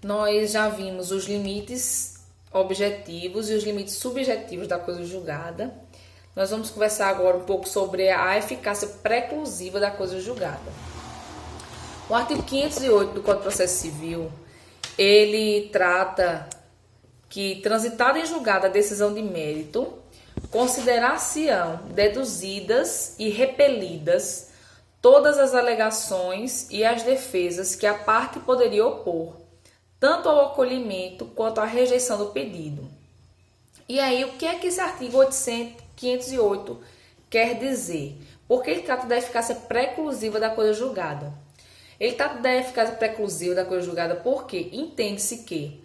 nós já vimos os limites objetivos e os limites subjetivos da coisa julgada. Nós vamos conversar agora um pouco sobre a eficácia preclusiva da coisa julgada. O artigo 508 do Código de Processo Civil, ele trata que, transitada em julgado a decisão de mérito, considerar-se-ão deduzidas e repelidas todas as alegações e as defesas que a parte poderia opor, tanto ao acolhimento quanto à rejeição do pedido. E aí, o que é que esse artigo 508 quer dizer? Porque ele trata da eficácia preclusiva da coisa julgada. Ele trata da eficácia preclusiva da coisa julgada porque entende-se que,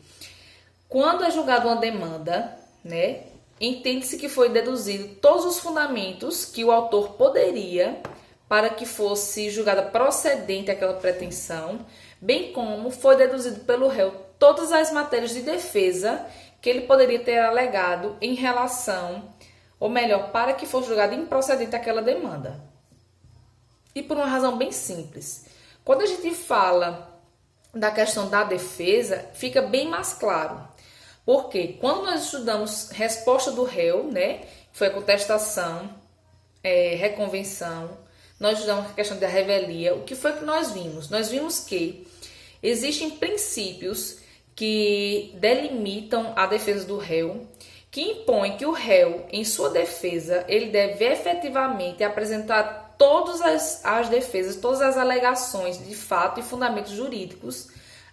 quando é julgada uma demanda, né, entende-se que foi deduzido todos os fundamentos que o autor poderia para que fosse julgada procedente aquela pretensão, bem como foi deduzido pelo réu todas as matérias de defesa que ele poderia ter alegado em relação, ou melhor, para que fosse julgada improcedente aquela demanda. E por uma razão bem simples. Quando a gente fala da questão da defesa, fica bem mais claro. Porque quando nós estudamos resposta do réu, né, que foi a contestação, reconvenção, nós estudamos a questão da revelia, o que foi que nós vimos? Nós vimos que existem princípios que delimitam a defesa do réu, que impõem que o réu, em sua defesa, ele deve efetivamente apresentar todas as defesas, todas as alegações de fato e fundamentos jurídicos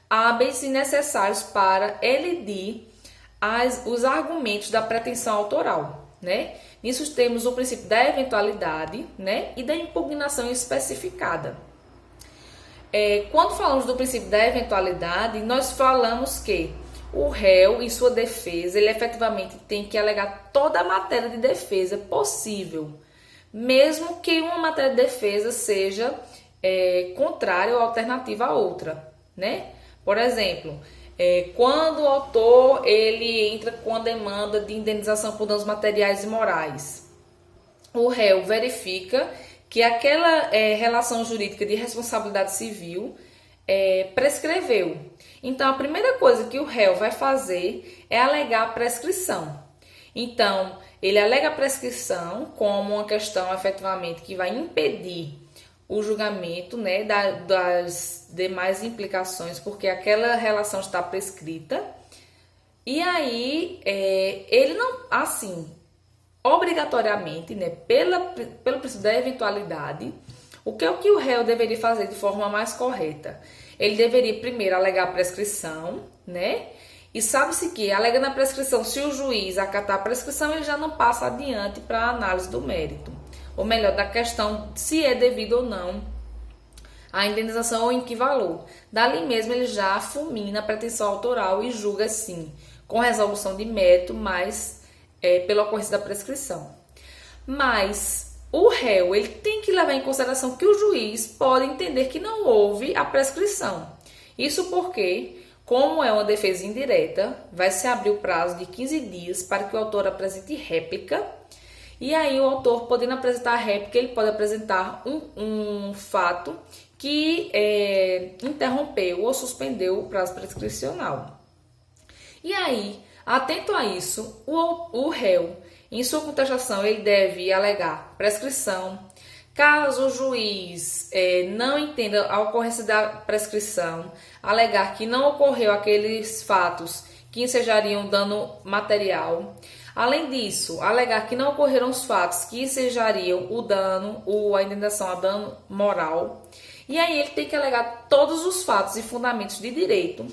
hábeis e necessários para elidir os argumentos da pretensão autoral, né? Nisso temos o princípio da eventualidade, né, e da impugnação especificada. Quando falamos do princípio da eventualidade, nós falamos que o réu, em sua defesa, ele efetivamente tem que alegar toda a matéria de defesa possível, mesmo que uma matéria de defesa seja contrária ou alternativa a outra, né? Por exemplo, quando o autor ele entra com a demanda de indenização por danos materiais e morais, o réu verifica que aquela relação jurídica de responsabilidade civil prescreveu. Então, a primeira coisa que o réu vai fazer é alegar a prescrição. Então, ele alega a prescrição como uma questão, efetivamente, que vai impedir o julgamento, né, das demais implicações, porque aquela relação está prescrita. E aí, ele não, assim, obrigatoriamente, né, pelo princípio da eventualidade, o que é o que o réu deveria fazer de forma mais correta? Ele deveria primeiro alegar a prescrição, né? E sabe-se que, alegando a prescrição, se o juiz acatar a prescrição, ele já não passa adiante para a análise do mérito. Ou melhor, da questão se é devido ou não a indenização ou em que valor. Dali mesmo ele já fulmina a pretensão autoral e julga sim, com resolução de mérito, mas pela ocorrência da prescrição. Mas o réu ele tem que levar em consideração que o juiz pode entender que não houve a prescrição. Isso porque, como é uma defesa indireta, vai se abrir o prazo de 15 dias para que o autor apresente réplica. E aí o autor, podendo apresentar a réplica, ele pode apresentar um fato que interrompeu ou suspendeu o prazo prescricional. E aí, atento a isso, o réu, em sua contestação, ele deve alegar prescrição. Caso o juiz não entenda a ocorrência da prescrição, alegar que não ocorreu aqueles fatos que ensejariam dano material. Além disso, alegar que não ocorreram os fatos que ensejariam o dano ou a indenização a dano moral. E aí ele tem que alegar todos os fatos e fundamentos de direito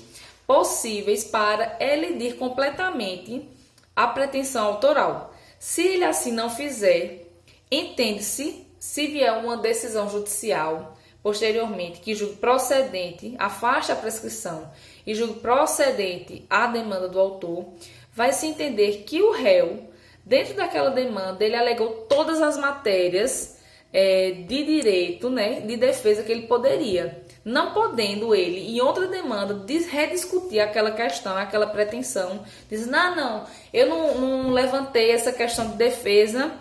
possíveis para elidir completamente a pretensão autoral. Se ele assim não fizer, entende-se, se vier uma decisão judicial posteriormente que julgue procedente, afaste a prescrição e julgue procedente a demanda do autor, vai se entender que o réu, dentro daquela demanda, ele alegou todas as matérias de direito, né, de defesa que ele poderia, não podendo ele, em outra demanda, rediscutir aquela questão, aquela pretensão, diz, não, eu não levantei essa questão de defesa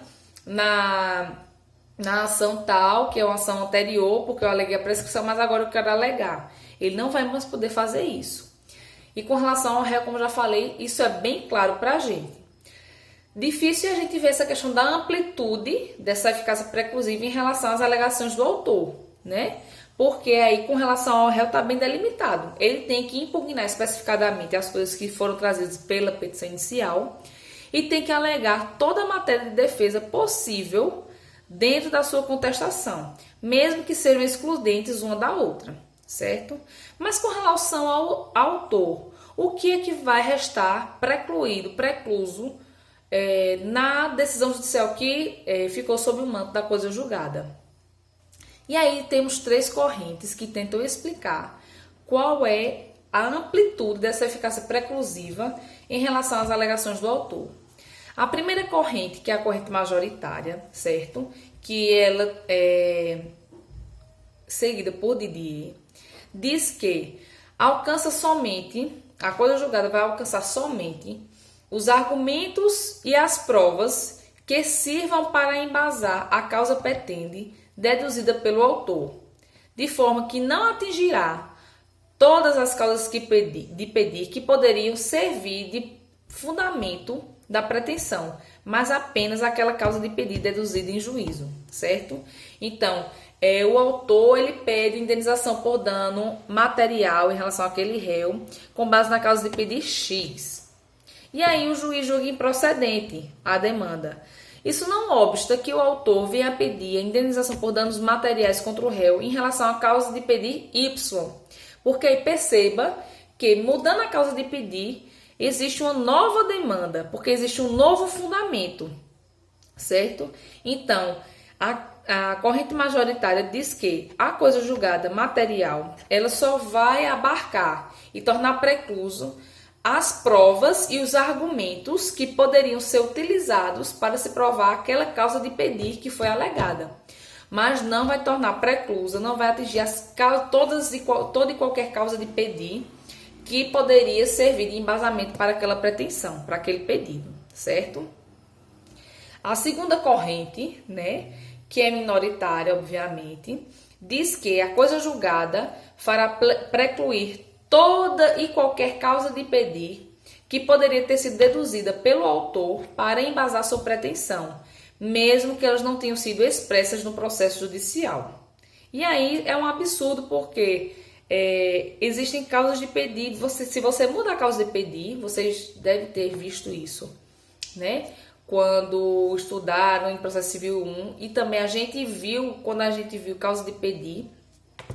na ação tal, que é uma ação anterior, porque eu aleguei a prescrição, mas agora eu quero alegar. Ele não vai mais poder fazer isso. E com relação ao réu, como eu já falei, isso é bem claro para a gente. Difícil a gente ver essa questão da amplitude dessa eficácia preclusiva em relação às alegações do autor, né? Porque aí, com relação ao réu, está bem delimitado. Ele tem que impugnar especificadamente as coisas que foram trazidas pela petição inicial e tem que alegar toda a matéria de defesa possível dentro da sua contestação, mesmo que sejam excludentes uma da outra, certo? Mas com relação ao autor, o que é que vai restar precluso, na decisão judicial que ficou sob o manto da coisa julgada? E aí temos 3 correntes que tentam explicar qual é a amplitude dessa eficácia preclusiva em relação às alegações do autor. A primeira corrente, que é a corrente majoritária, certo? Que ela é seguida por Didier, diz que a coisa julgada vai alcançar somente os argumentos e as provas que sirvam para embasar a causa petende deduzida pelo autor, de forma que não atingirá todas as causas de pedir que poderiam servir de fundamento da pretensão, mas apenas aquela causa de pedir deduzida em juízo, certo? Então, o autor ele pede indenização por dano material em relação àquele réu, com base na causa de pedir X. E aí o juiz julga improcedente a demanda. Isso não obsta que o autor venha a pedir a indenização por danos materiais contra o réu em relação à causa de pedir Y. Porque aí perceba que, mudando a causa de pedir, existe uma nova demanda, porque existe um novo fundamento, certo? Então, a corrente majoritária diz que a coisa julgada material, ela só vai abarcar e tornar precluso as provas e os argumentos que poderiam ser utilizados para se provar aquela causa de pedir que foi alegada. Mas não vai tornar preclusa, não vai atingir toda e qualquer causa de pedir que poderia servir de embasamento para aquela pretensão, para aquele pedido, certo? A segunda corrente, né, que é minoritária, obviamente, diz que a coisa julgada fará precluir toda e qualquer causa de pedir que poderia ter sido deduzida pelo autor para embasar sua pretensão, mesmo que elas não tenham sido expressas no processo judicial. E aí é um absurdo, porque existem causas de pedir. Se você muda a causa de pedir, vocês devem ter visto isso, né? Quando estudaram em processo civil 1, e também quando a gente viu causa de pedir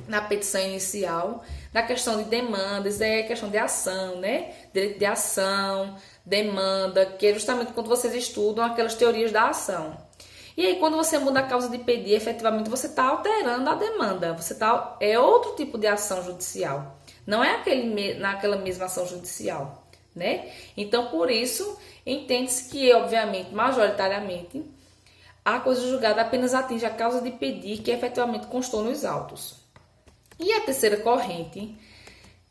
na petição inicial, na questão de demandas, é questão de ação, né? Direito de ação, demanda, que é justamente quando vocês estudam aquelas teorias da ação. E aí, quando você muda a causa de pedir, efetivamente você está alterando a demanda, é outro tipo de ação judicial, não é naquela mesma ação judicial, né? Então, por isso, entende-se que, obviamente, majoritariamente, a coisa julgada apenas atinge a causa de pedir que efetivamente constou nos autos. E a terceira corrente,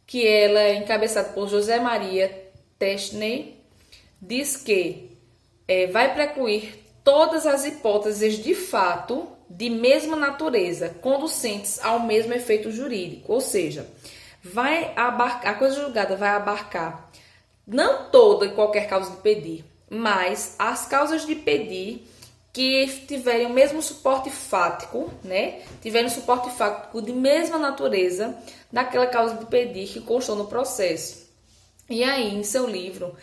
que ela é encabeçada por José Maria Testner, diz que vai precluir todas as hipóteses de fato de mesma natureza, conducentes ao mesmo efeito jurídico. Ou seja, a coisa julgada vai abarcar não toda e qualquer causa de pedir, mas as causas de pedir que tiverem o mesmo suporte fático, né? Tiverem suporte fático de mesma natureza daquela causa de pedir que constou no processo. E aí, em seu livro,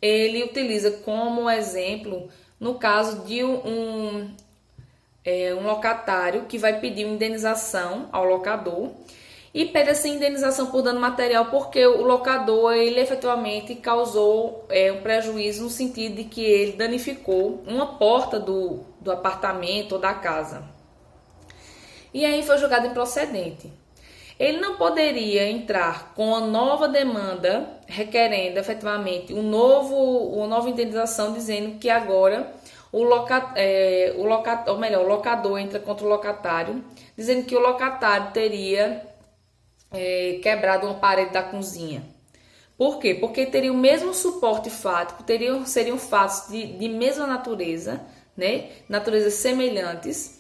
ele utiliza como exemplo, no caso de um locatário que vai pedir uma indenização ao locador e pede essa indenização por dano material porque o locador, ele efetivamente causou um prejuízo no sentido de que ele danificou uma porta do apartamento ou da casa. E aí foi julgado improcedente. Ele não poderia entrar com uma nova demanda requerendo efetivamente uma nova indenização, dizendo que agora o locador entra contra o locatário, dizendo que o locatário teria quebrado uma parede da cozinha. Por quê? Porque teria o mesmo suporte fático, seriam fatos de mesma natureza, né? Naturezas semelhantes,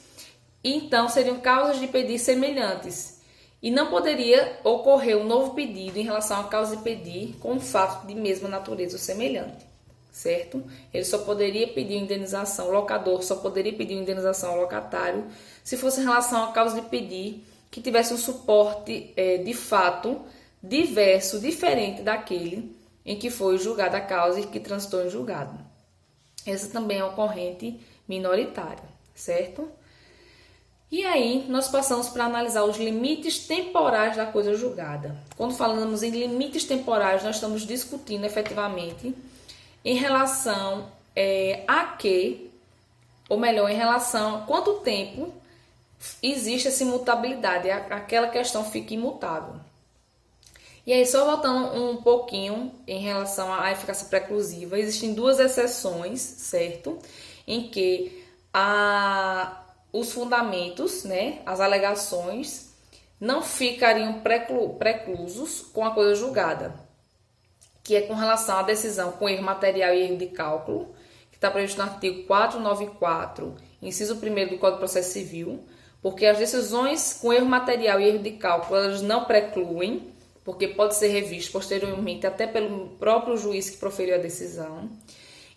então seriam causas de pedir semelhantes. E não poderia ocorrer um novo pedido em relação à causa de pedir com um fato de mesma natureza ou semelhante, certo? Ele só poderia pedir indenização, o locador só poderia pedir indenização ao locatário se fosse em relação à causa de pedir que tivesse um suporte de fato diverso, diferente daquele em que foi julgada a causa e que transitou em julgado. Essa também é uma ocorrente minoritária, certo? E aí, nós passamos para analisar os limites temporais da coisa julgada. Quando falamos em limites temporais, nós estamos discutindo efetivamente em relação a que, ou melhor, em relação a quanto tempo existe essa imutabilidade, aquela questão fica imutável. E aí, só voltando um pouquinho em relação à eficácia preclusiva, existem duas exceções, certo? Em que os fundamentos, né, as alegações, não ficariam preclusos com a coisa julgada, que é com relação à decisão com erro material e erro de cálculo, que está previsto no artigo 494, inciso 1º do Código de Processo Civil, porque as decisões com erro material e erro de cálculo, elas não precluem, porque pode ser revisto posteriormente até pelo próprio juiz que proferiu a decisão,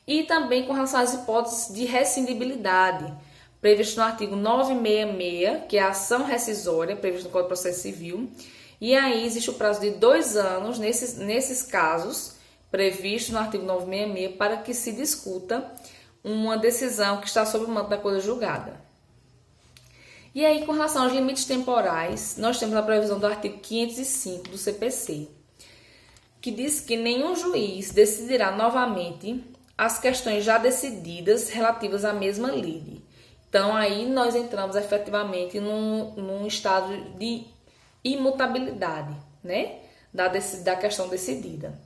e também com relação às hipóteses de rescindibilidade, previsto no artigo 966, que é a ação rescisória, previsto no Código de Processo Civil, e aí existe o prazo de 2 anos nesses casos, previsto no artigo 966, para que se discuta uma decisão que está sob o manto da coisa julgada. E aí, com relação aos limites temporais, nós temos a previsão do artigo 505 do CPC, que diz que nenhum juiz decidirá novamente as questões já decididas relativas à mesma lide. Então, aí nós entramos efetivamente num estado de imutabilidade, né? Da questão decidida.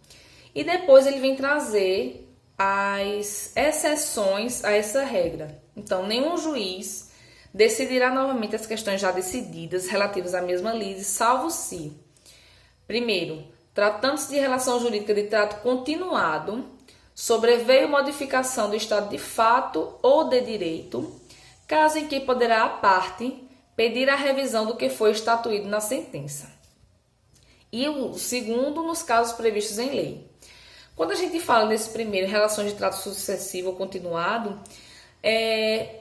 E depois ele vem trazer as exceções a essa regra. Então, nenhum juiz decidirá novamente as questões já decididas relativas à mesma lide, salvo se, primeiro, tratando-se de relação jurídica de trato continuado, sobreveio modificação do estado de fato ou de direito, caso em que poderá a parte pedir a revisão do que foi estatuído na sentença. E o segundo, nos casos previstos em lei. Quando a gente fala desse primeiro, relações de trato sucessivo ou continuado,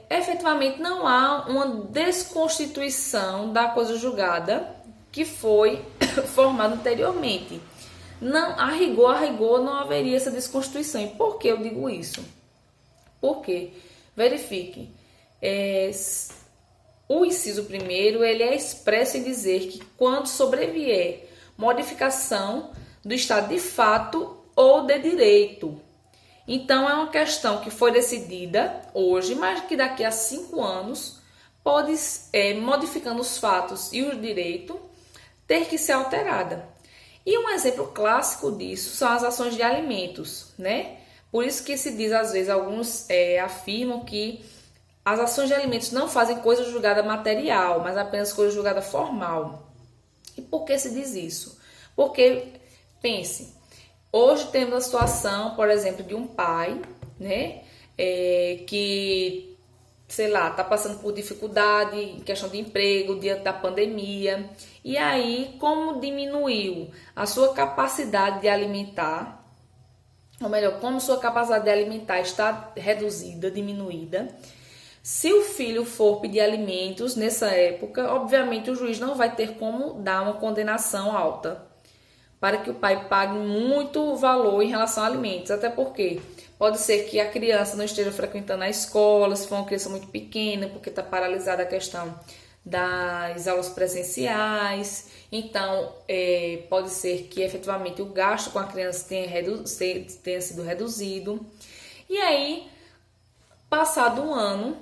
efetivamente não há uma desconstituição da coisa julgada que foi formada anteriormente. Não, a rigor não haveria essa desconstituição. E por que eu digo isso? Porque, verifique, o inciso primeiro, ele é expresso em dizer que quando sobrevier modificação do estado de fato ou de direito. Então, é uma questão que foi decidida hoje, mas que daqui a 5 anos pode, modificando os fatos e o direito, ter que ser alterada. E um exemplo clássico disso são as ações de alimentos, né? Por isso que se diz, às vezes, alguns afirmam que as ações de alimentos não fazem coisa julgada material, mas apenas coisa julgada formal. E por que se diz isso? Porque, pense, hoje temos a situação, por exemplo, de um pai, né, que, sei lá, está passando por dificuldade em questão de emprego diante da pandemia. E aí, como diminuiu a sua capacidade de alimentar, ou melhor, como sua capacidade de alimentar está reduzida, diminuída, se o filho for pedir alimentos nessa época, obviamente o juiz não vai ter como dar uma condenação alta para que o pai pague muito valor em relação a alimentos, até porque pode ser que a criança não esteja frequentando a escola, se for uma criança muito pequena, porque está paralisada a questão das aulas presenciais. Então, pode ser que efetivamente o gasto com a criança tenha sido reduzido. E aí, passado um ano,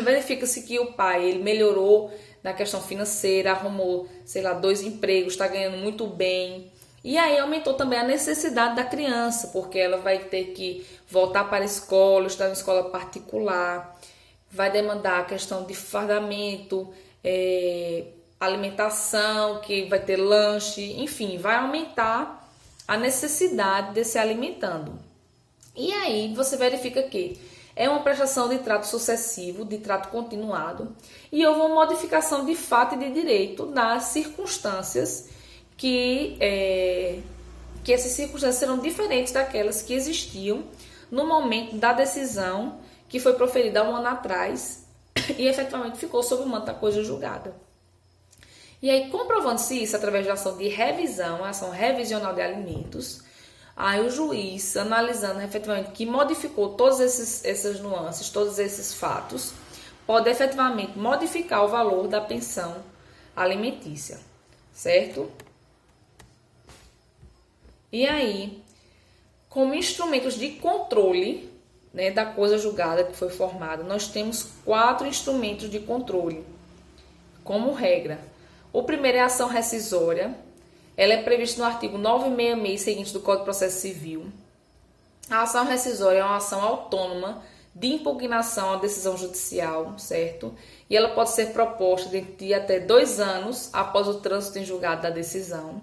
verifica-se que o pai ele melhorou na questão financeira, arrumou, sei lá, 2 empregos, está ganhando muito bem. E aí aumentou também a necessidade da criança, porque ela vai ter que voltar para a escola, estudar em escola particular, vai demandar a questão de fardamento, alimentação, que vai ter lanche, enfim, vai aumentar a necessidade de se alimentando. E aí você verifica que é uma prestação de trato sucessivo, de trato continuado, e houve uma modificação de fato e de direito nas circunstâncias que essas circunstâncias serão diferentes daquelas que existiam no momento da decisão que foi proferida há um ano atrás e efetivamente ficou sob o manto da coisa julgada. E aí, comprovando-se isso através da ação de revisão, a ação revisional de alimentos, aí o juiz, analisando efetivamente que modificou todas essas nuances, todos esses fatos, pode efetivamente modificar o valor da pensão alimentícia, certo? E aí, como instrumentos de controle, né, da coisa julgada que foi formada, nós temos 4 instrumentos de controle, como regra. O primeiro é a ação rescisória. Ela é prevista no artigo 966 seguinte do Código de Processo Civil. A ação rescisória é uma ação autônoma de impugnação à decisão judicial, certo? E ela pode ser proposta dentro de até 2 anos após o trânsito em julgado da decisão.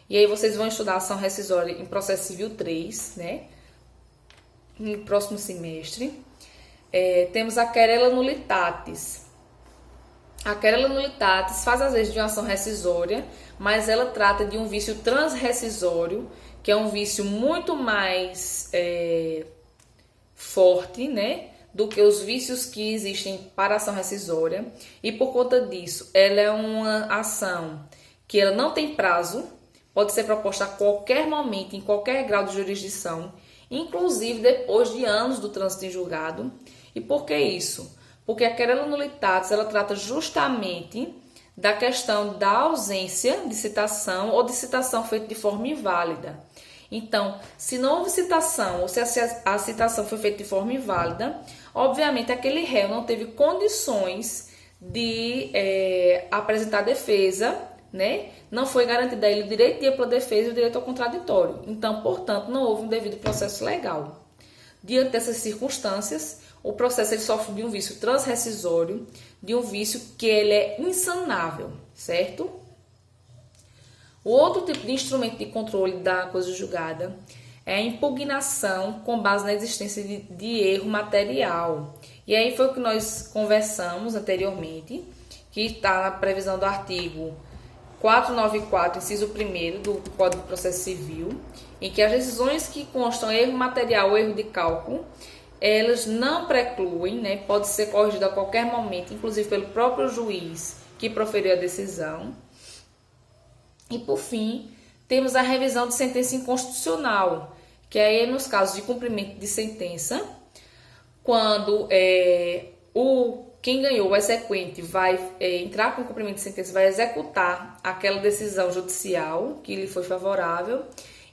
E aí vocês vão estudar a ação rescisória em Processo Civil 3, né? No próximo semestre. Temos a querela nullitatis. A querela nullitatis faz às vezes de uma ação rescisória, mas ela trata de um vício transrescisório, que é um vício muito mais forte, né, do que os vícios que existem para a ação rescisória. E por conta disso, ela é uma ação que ela não tem prazo, pode ser proposta a qualquer momento, em qualquer grau de jurisdição, inclusive depois de anos do trânsito em julgado. E por que isso? Porque a querela nullitatis, ela trata justamente da questão da ausência de citação ou de citação feita de forma inválida. Então, se não houve citação ou se a citação foi feita de forma inválida, obviamente aquele réu não teve condições de apresentar defesa, né? Não foi garantido a ele o direito de ampla defesa e o direito ao contraditório. Então, portanto, não houve um devido processo legal. Diante dessas circunstâncias, o processo ele sofre de um vício transrescisório, de um vício que ele é insanável, certo? O outro tipo de instrumento de controle da coisa julgada é a impugnação com base na existência de erro material. E aí foi o que nós conversamos anteriormente, que está na previsão do artigo 494, inciso 1º do Código de Processo Civil, em que as decisões que constam erro material ou erro de cálculo, elas não precluem, né, pode ser corrigido a qualquer momento, inclusive pelo próprio juiz que proferiu a decisão. E por fim, temos a revisão de sentença inconstitucional, que aí é nos casos de cumprimento de sentença, quando quem ganhou, o exequente, vai entrar com o cumprimento de sentença, vai executar aquela decisão judicial que lhe foi favorável.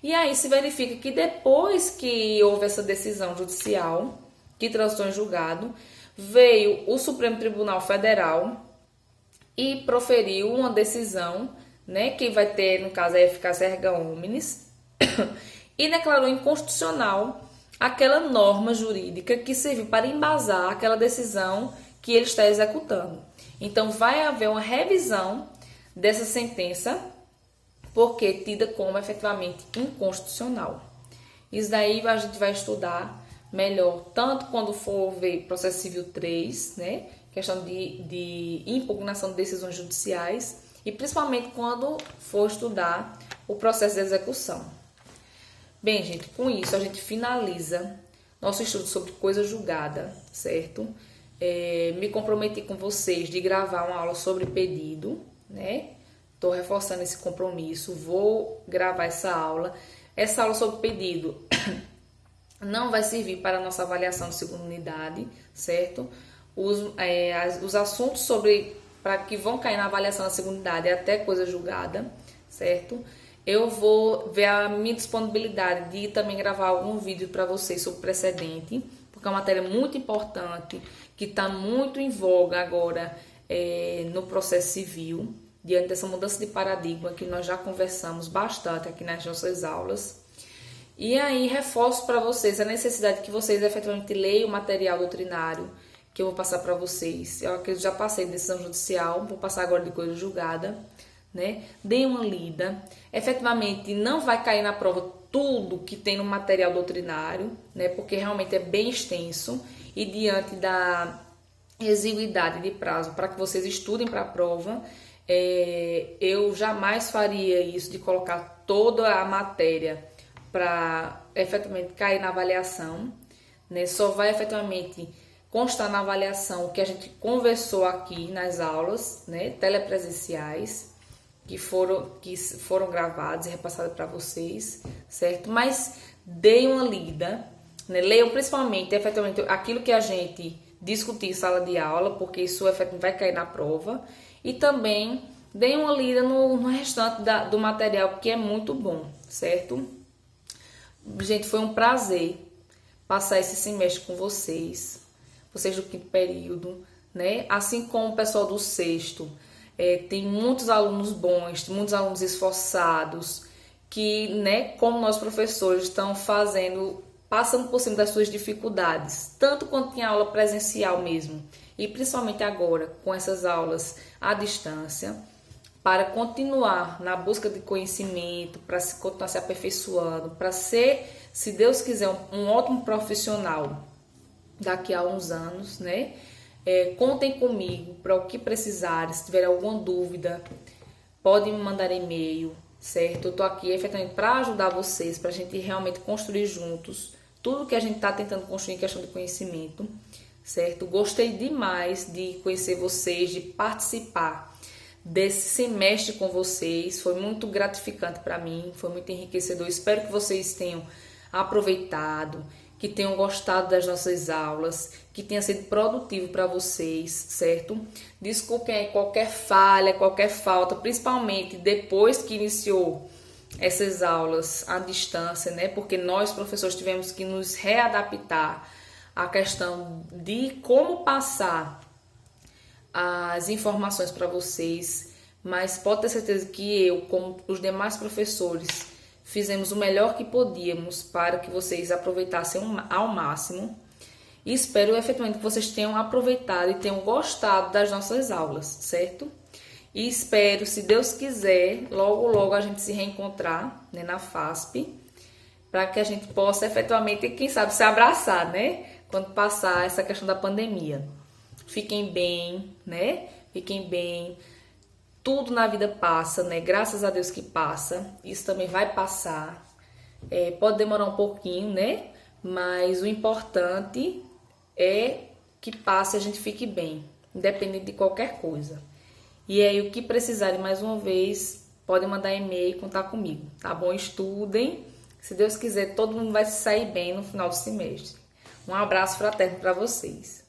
E aí se verifica que depois que houve essa decisão judicial, que transitou em julgado, veio o Supremo Tribunal Federal e proferiu uma decisão, né, que vai ter, no caso, a eficácia erga omnes, e declarou inconstitucional aquela norma jurídica que serviu para embasar aquela decisão que ele está executando. Então, vai haver uma revisão dessa sentença, porque tida como efetivamente inconstitucional. Isso daí a gente vai estudar melhor, tanto quando for ver Processo Civil 3, né, questão de impugnação de decisões judiciais, e principalmente quando for estudar o processo de execução. Bem, gente, com isso a gente finaliza nosso estudo sobre coisa julgada, certo? Me comprometi com vocês de gravar uma aula sobre pedido, né? Estou reforçando esse compromisso, vou gravar essa aula. Essa aula sobre pedido não vai servir para a nossa avaliação de segunda unidade, certo? Os assuntos para que vão cair na avaliação da segunda unidade é até coisa julgada, certo? Eu vou ver a minha disponibilidade de também gravar algum vídeo para vocês sobre precedente, porque é uma matéria muito importante, que está muito em voga agora no processo civil, diante dessa mudança de paradigma que nós já conversamos bastante aqui nas nossas aulas. E aí reforço para vocês a necessidade que vocês efetivamente leiam o material doutrinário que eu vou passar para vocês. Eu já passei de decisão judicial, vou passar agora de coisa julgada, né? Deem uma lida. Efetivamente, não vai cair na prova tudo que tem no material doutrinário, né? Porque realmente é bem extenso e diante da exiguidade de prazo para que vocês estudem para a prova, eu jamais faria isso de colocar toda a matéria para efetivamente cair na avaliação, né? Só vai efetivamente constar na avaliação o que a gente conversou aqui nas aulas, né, telepresenciais, que foram gravadas e repassadas para vocês, certo? Mas deem uma lida, né? Leiam principalmente, efetivamente, aquilo que a gente discutir em sala de aula, porque isso efetivamente vai cair na prova, e também deem uma lida no restante do material, que é muito bom, certo? Gente, foi um prazer passar esse semestre com vocês do quinto período, né? Assim como o pessoal do sexto, tem muitos alunos bons, muitos alunos esforçados, que, né, como nós professores, estão passando por cima das suas dificuldades, tanto quanto tinha aula presencial mesmo, e principalmente agora, com essas aulas à distância, para continuar na busca de conhecimento, para continuar se aperfeiçoando, para ser, se Deus quiser, um ótimo profissional daqui a uns anos, né? Contem comigo para o que precisarem. Se tiver alguma dúvida, podem me mandar e-mail, certo? Eu tô aqui efetivamente para ajudar vocês, para a gente realmente construir juntos tudo que a gente está tentando construir em questão de conhecimento, certo? Gostei demais de conhecer vocês, de participar desse semestre com vocês. Foi muito gratificante para mim, foi muito enriquecedor. Espero que vocês tenham aproveitado, que tenham gostado das nossas aulas, que tenha sido produtivo para vocês, certo? Desculpem aí qualquer falha, qualquer falta, principalmente depois que iniciou essas aulas à distância, né? Porque nós, professores, tivemos que nos readaptar à questão de como passar as informações para vocês, mas pode ter certeza que eu, como os demais professores, fizemos o melhor que podíamos para que vocês aproveitassem ao máximo. E espero efetivamente que vocês tenham aproveitado e tenham gostado das nossas aulas, certo? E espero, se Deus quiser, logo logo a gente se reencontrar, né, na FASP, para que a gente possa efetivamente, quem sabe, se abraçar, né? Quando passar essa questão da pandemia. Fiquem bem, né? Fiquem bem. Tudo na vida passa, né? Graças a Deus que passa. Isso também vai passar. Pode demorar um pouquinho, né? Mas o importante é que passe e a gente fique bem, independente de qualquer coisa. E aí, o que precisarem, mais uma vez, podem mandar e-mail e contar comigo, tá bom? Estudem. Se Deus quiser, todo mundo vai sair bem no final do semestre. Um abraço fraterno para vocês.